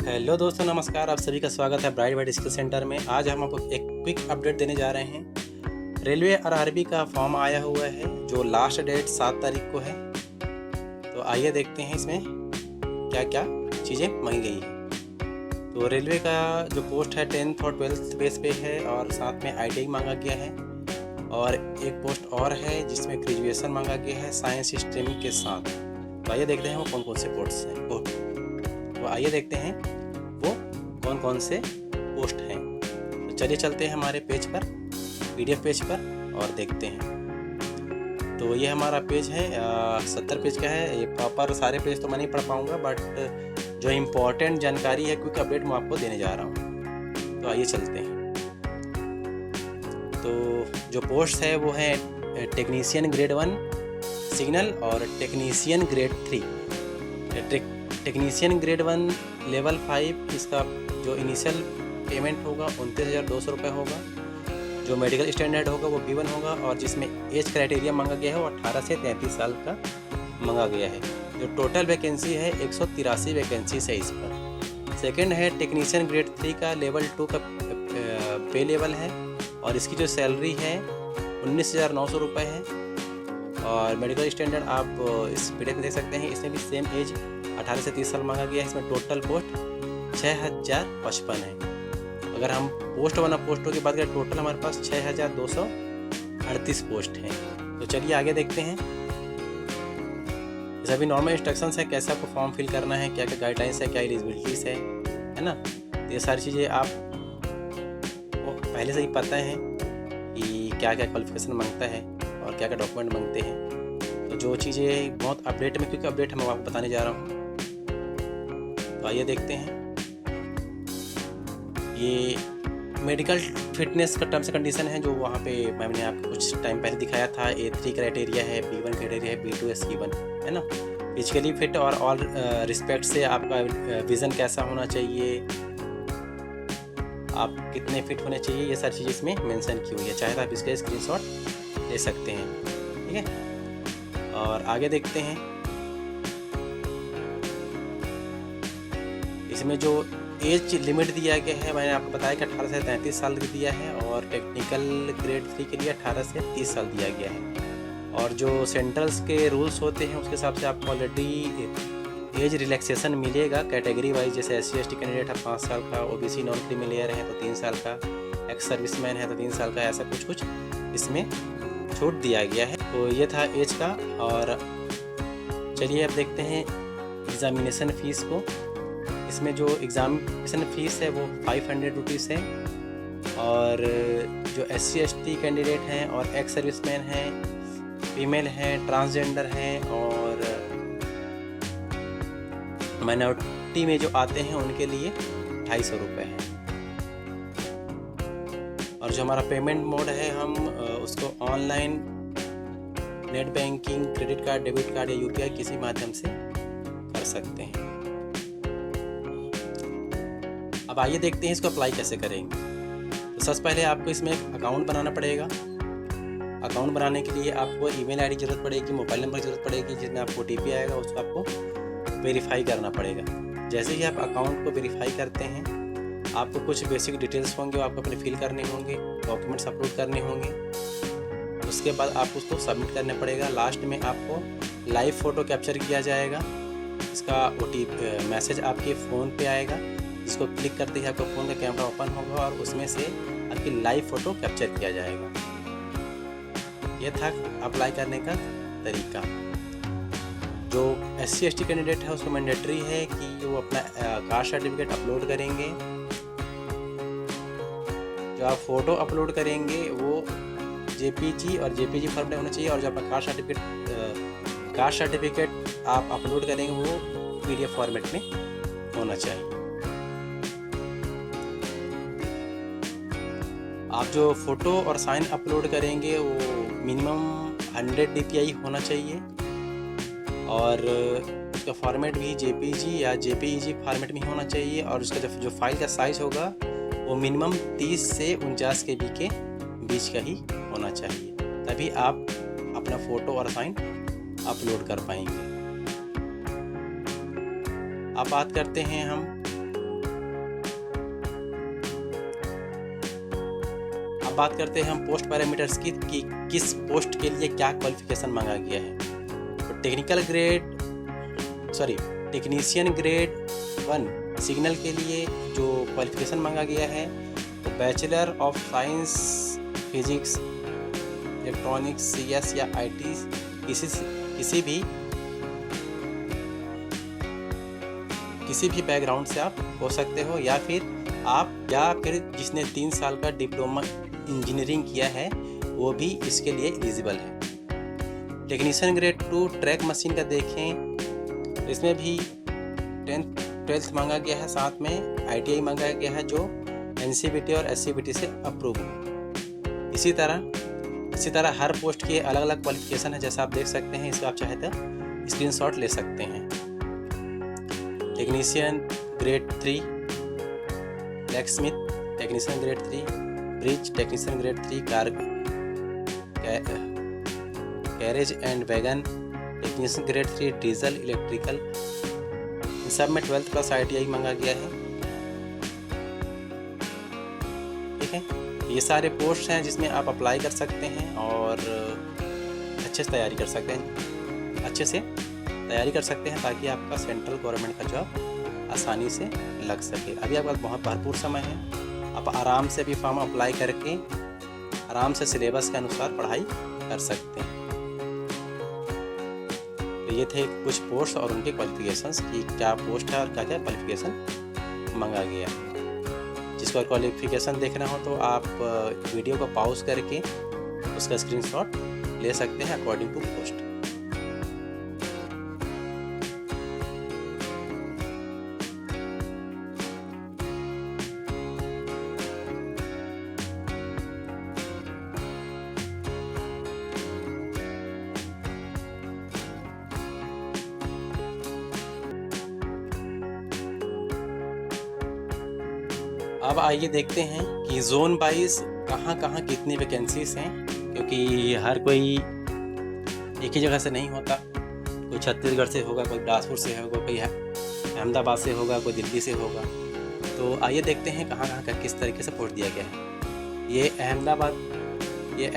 Hello दोस्तों, नमस्कार। आप सभी का स्वागत है ब्राइट वाइट स्किल सेंटर में। आज हम आपको एक क्विक अपडेट देने जा रहे हैं। रेलवे आरआरबी का फॉर्म आया हुआ है जो लास्ट डेट 7 तारीख को है। तो आइए देखते हैं इसमें क्या क्या चीज़ें मांगी गई है। तो रेलवे का जो पोस्ट है 10th और 12th बेस पे है और साथ में ITI मांगा गया है और एक पोस्ट और है जिसमें ग्रेजुएशन मांगा गया है साइंस स्ट्रीम के साथ। तो आइए देखते हैं वो कौन कौन से पोस्ट हैं। तो आइए देखते हैं वो कौन कौन से पोस्ट हैं। तो चलिए चलते हैं हमारे पेज पर, PDF पेज पर और देखते हैं। तो ये हमारा पेज है 70 पेज का है। ये प्रॉपर सारे पेज तो मैं नहीं पढ़ पाऊँगा, बट जो इम्पोर्टेंट जानकारी है, क्विक अपडेट मैं आपको देने जा रहा हूँ। तो आइए चलते हैं। तो जो पोस्ट है वो है टेक्नीशियन ग्रेड 1 सिग्नल और technician grade 3। Technician grade 1 level 5, इसका जो इनिशियल पेमेंट होगा 29,200 रुपये होगा। जो मेडिकल स्टैंडर्ड होगा वो B1 होगा और जिसमें एज क्राइटेरिया मांगा गया है वो 18 से 33 साल का मांगा गया है। जो टोटल वैकेंसी है 183 वैकेंसी है इस पर। सेकंड है टेक्नीशियन ग्रेड 3 का लेवल 2 का पे लेवल है और इसकी जो सैलरी है 19,900 रुपये है। और मेडिकल स्टैंडर्ड आप इस PDF में देख सकते हैं। इसमें भी सेम एज 18 से 30 साल मांगा गया है। इसमें टोटल पोस्ट 6,055 है। अगर हम पोस्ट 1 और पोस्टों की बात करें, टोटल हमारे पास 6,238 पोस्ट हैं। तो चलिए आगे देखते हैं। जैसे अभी नॉर्मल इंस्ट्रक्शंस है, कैसे आपको फॉर्म फिल करना है, क्या क्या गाइडलाइंस है, क्या एलिजिबिलिटीज़ है ना। तो ये सारी चीज़ें आप पहले से ही पता है कि क्या क्या क्वालिफिकेशन मांगता है और क्या क्या डॉक्यूमेंट मांगते हैं। तो जो चीज़ें बहुत अपडेट में, क्योंकि अपडेट मैं आपको बताने जा रहा हूँ। तो आइए देखते हैं। ये मेडिकल फिटनेस का टर्म्स एंड कंडीशन है जो वहाँ पे मैंने आपको कुछ टाइम पहले दिखाया था। A3 क्राइटेरिया है, B1 क्राइटेरिया है, B2 C1 है ना। फिजिकली फिट और ऑल रिस्पेक्ट से आपका विज़न कैसा होना चाहिए, आप कितने फिट होने चाहिए, ये सारी चीज़ें इसमें मेंशन की हुई है। चाहे तो आप इसका स्क्रीनशॉट ले सकते हैं, ठीक है। और आगे देखते हैं। इसमें जो एज लिमिट दिया गया है, मैंने आपको बताया कि 18 से 33 साल दिया है और टेक्निकल ग्रेड 3 के लिए 18 से 30 साल दिया गया है। और जो सेंट्रल्स के रूल्स होते हैं उसके हिसाब से आपको ऑलरेडी एज रिलैक्सेशन मिलेगा कैटेगरी वाइज। जैसे SC/ST कैंडिडेट है 5 साल का, OBC नॉन क्रीमी लेयर है तो 3 साल का, एक्स सर्विसमैन है तो 3 साल का, ऐसा कुछ इसमें छूट दिया गया है। तो ये था एज का। और चलिए अब देखते हैं एग्ज़ामिनेशन फ़ीस को। इसमें जो एग्ज़ामिनेशन फ़ीस है वो 500 रुपीज़ है। और जो SC/ST कैंडिडेट हैं और एक्स सर्विसमैन हैं, फीमेल हैं, ट्रांसजेंडर हैं और माइनॉरिटी में जो आते हैं उनके लिए 250 रुपये है। और जो हमारा पेमेंट मोड है, हम उसको online, net banking, credit card, debit card या UPI किसी माध्यम से कर सकते हैं। अब आइए देखते हैं इसको अप्लाई कैसे करेंगे। तो सबसे पहले आपको इसमें एक अकाउंट बनाना पड़ेगा। अकाउंट बनाने के लिए आपको ईमेल ID ज़रूरत पड़ेगी, मोबाइल नंबर की ज़रूरत पड़ेगी, जिसमें आपको OTP आएगा, उसको आपको वेरीफाई करना पड़ेगा। जैसे ही आप अकाउंट को वेरीफाई करते हैं, आपको कुछ बेसिक डिटेल्स होंगे वो आपको अपने फिल करने होंगे, डॉक्यूमेंट्स अपलोड करने होंगे। उसके बाद आप उसको सबमिट करने पड़ेगा। लास्ट में आपको लाइव फ़ोटो कैप्चर किया जाएगा। इसका OTP मैसेज आपके फ़ोन पे आएगा, जिसको क्लिक करते ही आपका फ़ोन का कैमरा ओपन होगा और उसमें से आपकी लाइव फ़ोटो कैप्चर किया जाएगा। यह था अप्लाई करने का तरीका। जो SC/ST कैंडिडेट है उसको मैंडेटरी है कि वो अपना कास्ट सर्टिफिकेट अपलोड करेंगे। जो आप फ़ोटो अपलोड करेंगे वो JPG और JPG फॉर्मेट में होना चाहिए। और जो आपका कास्ट सर्टिफिकेट आप अपलोड करेंगे वो PDF फॉर्मेट में होना चाहिए। आप जो फ़ोटो और साइन अपलोड करेंगे वो मिनिमम 100 DPI होना चाहिए और उसका फॉर्मेट भी JPG या JPEG फॉर्मेट में होना चाहिए। और उसका जो फाइल का साइज़ होगा वो मिनिमम 30 से 49 KB के बीच का ही होना चाहिए, तभी आप अपना फ़ोटो और साइन अपलोड कर पाएंगे। अब बात करते हैं हम बात करते हैं हम पोस्ट पैरामीटर्स की कि किस पोस्ट के लिए क्या क्वालिफिकेशन मांगा गया है। तो टेक्नीशियन ग्रेड 1 सिग्नल के लिए जो क्वालिफिकेशन मांगा गया है तो bachelor of science physics electronics CS या IT किसी भी बैकग्राउंड से आप हो सकते हो, या फिर जिसने 3 साल का डिप्लोमा इंजीनियरिंग किया है वो भी इसके लिए एलिजिबल है। टेक्नीशियन ग्रेड 2 ट्रैक मशीन का देखें तो इसमें भी 12th मांगा गया है, साथ में ITI मांगा गया है जो NCVT और SCVT से अप्रूव हो। इसी तरह हर पोस्ट के अलग अलग क्वालिफिकेशन है, जैसा आप देख सकते हैं। इसको आप चाहे तो स्क्रीनशॉट ले सकते हैं। Technician grade 3 blacksmith, technician grade 3 bridge, technician grade 3 carriage and wagon, technician grade 3 diesel electrical. इन सब में 12th प्लस ITI मांगा गया है। ठीक है, ये सारे पोस्ट हैं जिसमें आप अप्लाई कर सकते हैं और अच्छे से तैयारी कर सकते हैं ताकि आपका सेंट्रल गवर्नमेंट का जॉब आसानी से लग सके। अभी आपके पास बहुत भरपूर समय है, आप आराम से भी फॉर्म अप्लाई करके आराम से सिलेबस के अनुसार पढ़ाई कर सकते हैं। तो ये थे कुछ पोस्ट और उनके क्वालिफिकेशंस कि क्या पोस्ट है और क्या क्या क्वालिफिकेशन मांगा गया है। जिसका क्वालिफिकेशन देखना हो तो आप वीडियो को पॉज करके उसका स्क्रीनशॉट ले सकते हैं अकॉर्डिंग टू पोस्ट। अब आइए देखते हैं कि जोन वाइज कहाँ कितनी वैकेंसीज हैं, क्योंकि हर कोई एक ही जगह से नहीं होता। कोई छत्तीसगढ़ से होगा, कोई बिलासपुर से होगा, कोई अहमदाबाद से होगा, कोई दिल्ली से होगा। तो आइए देखते हैं कहाँ का किस तरीके से पोस्ट दिया गया है। ये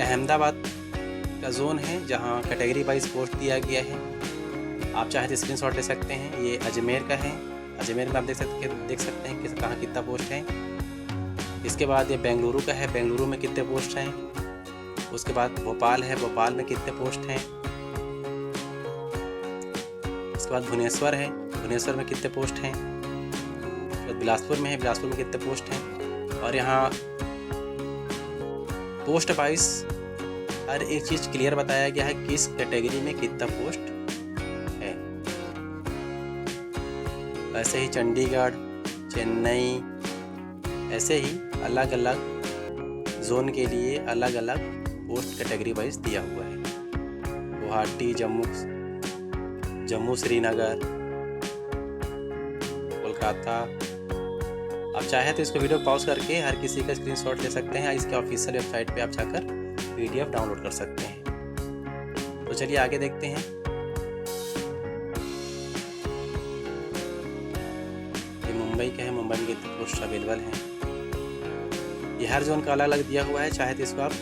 अहमदाबाद का जोन है जहाँ कैटेगरी वाइज पोस्ट दिया गया है। आप चाहे तो स्क्रीनशॉट ले सकते हैं। ये अजमेर का है, अजमेर में आप देख सकते हैं कि कहाँ कितना पोस्ट है। इसके बाद ये बेंगलुरु का है, बेंगलुरु में कितने पोस्ट हैं। उसके बाद भोपाल है, भोपाल में कितने पोस्ट हैं। उसके बाद भुवनेश्वर है, भुवनेश्वर में कितने पोस्ट हैं। तो बिलासपुर में है, बिलासपुर में कितने पोस्ट हैं। और यहाँ पोस्ट वाइज हर एक चीज़ क्लियर बताया गया है किस कैटेगरी में कितना पोस्ट है। ऐसे ही चंडीगढ़, चेन्नई, ऐसे ही अलग अलग जोन के लिए अलग अलग पोस्ट कैटेगरी वाइज दिया हुआ है। गुवाहाटी, जम्मू श्रीनगर, कोलकाता। आप चाहे तो इसको वीडियो पॉज करके हर किसी का स्क्रीनशॉट ले सकते हैं। इसके ऑफिशियल वेबसाइट पे आप जाकर PDF डाउनलोड कर सकते हैं। तो चलिए आगे देखते हैं। ये मुंबई का है, मुंबई में कितने पोस्ट अवेलेबल हैं। ये हर जोन का अलग अलग दिया हुआ है। चाहे तो इसको आप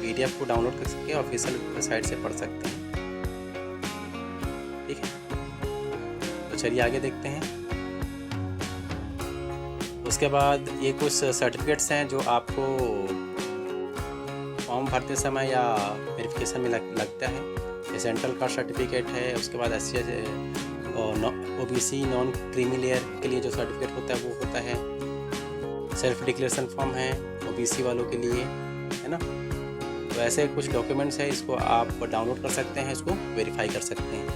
PDF को डाउनलोड कर सकते हैं, ऑफिशियल वेबसाइट से पढ़ सकते हैं। ठीक है, तो चलिए आगे देखते हैं। उसके बाद ये कुछ सर्टिफिकेट्स हैं जो आपको फॉर्म भरते समय या वेरिफिकेशन में लगता है। ये सेंट्रल कास्ट सर्टिफिकेट है। उसके बाद SC OBC non creamy layer के लिए जो सर्टिफिकेट होता है वो होता है। सेल्फ डिक्लेरेशन फॉर्म है OBC वालों के लिए, है ना। तो ऐसे कुछ डॉक्यूमेंट्स है, इसको आप डाउनलोड कर सकते हैं, इसको वेरीफाई कर सकते हैं।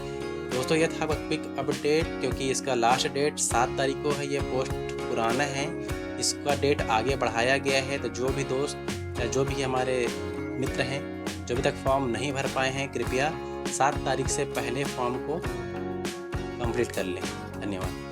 दोस्तों ये था क्विक अपडेट, क्योंकि इसका लास्ट डेट 7 तारीख को है। ये पोस्ट पुराना है, इसका डेट आगे बढ़ाया गया है। तो जो भी दोस्त या जो भी हमारे मित्र हैं जो अभी तक फॉर्म नहीं भर पाए हैं, कृपया 7 तारीख से पहले फॉर्म को कंप्लीट कर लें। धन्यवाद।